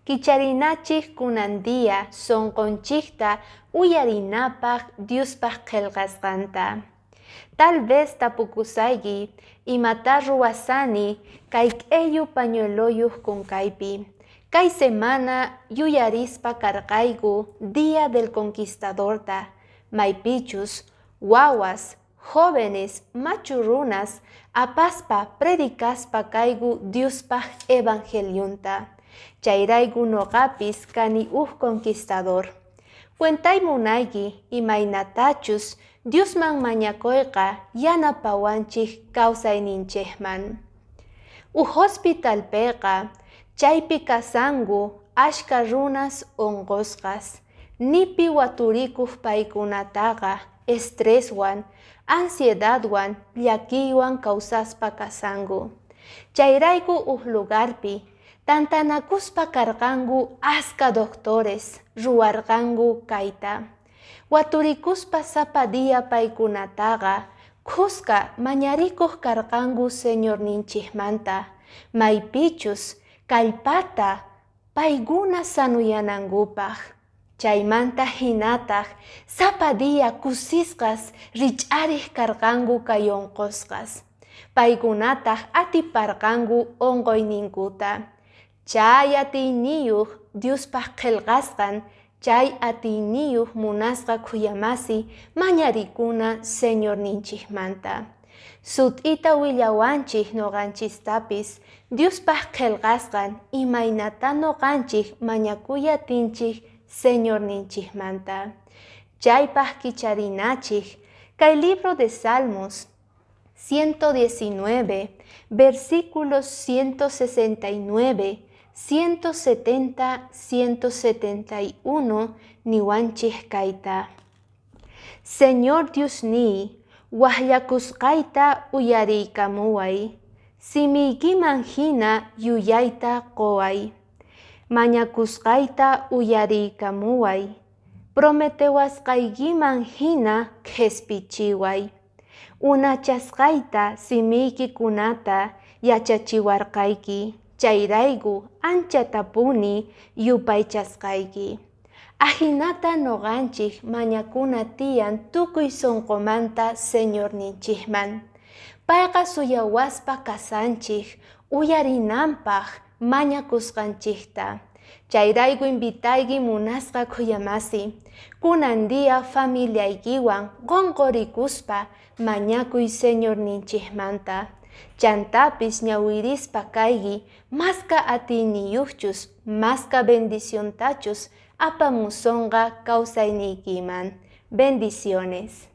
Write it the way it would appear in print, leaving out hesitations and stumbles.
kicharinachik kunandia sonqonchikta uyarinapaq Diospaq qillqasqanta. Tal vez tapukusayki imata ruwasani kay k'eyu pañueloyuq kunkaypi. Kay semana yuyarispa karqayku Día del Conquistadorta. Maypichus, wawas, jóvenes, machurunas, apaspa predicaspa kaygu Diospaq evangeliunta. Chayrayku noqapis kani conquistador. Cuentaymunayki imaynatachus Diosman mañakuyqa yanapawanchik kawsayninchikman. Hospitalpiqa chaypi kasangu ashka runas onqusqas. Nipi waturikuq paykunataqa estreswan, ansiedadwan, llakiwan kawsaspa kasangu. Chayrayku lugarpi tantanakuspa karqangu aska doctores ruwarqangu kayta. Waturikuspa sapa día paykunataqa kusqa mañarikuq karqangu señorninchikmanta. Maypichus kallpata payguna sanuyanangupaq. Chaymanta hinataq sapa día kusisqas rich'ariq karqangu kay onqusqas. Paykunataq atiparqangu onqoyninkuta. Chay atiyniyuq Diospaq qillqasqan, chay atiyniyuq munasqa khuyamasi mañarikuna señorninchikmanta. Sut'ita willawanchik noqanchistapis Diospaq qillqasqan imaynata noqanchik mañakuyatinchik señorninchikmanta. Chaypaq kicharinachik kay libro de Salmos 119, versículos 169, 170, 171 niwanchik kayta. Señor Diosní, waqllakusqayta uyariykamuway. Simiykiman hina yuyayta qoway. Mañakusqayta uyariykamuway. Prometewasqaykiman hina qhispichiway. Unachasqayta simiykikunata yachachiwarqayki. Chayrayku ancha tapuni yupaychasqayki. Ahinata noqanchik mañakuna tiyan tukuy sonqomanta señorninchikman. Payqa suyawaspa kasanchik uyarinanpaq mañakusqanchikta. Chayrayku invitayki munasqa khuyamasi. Kunan día familiaykiwan qonqorikuspa mañakuy señorninchikmanta. Chantapis ñawirispa kayki maska atiyniyuqchus, maska bendiciontachus apamusunqa kawsayniykiman. Bendiciones.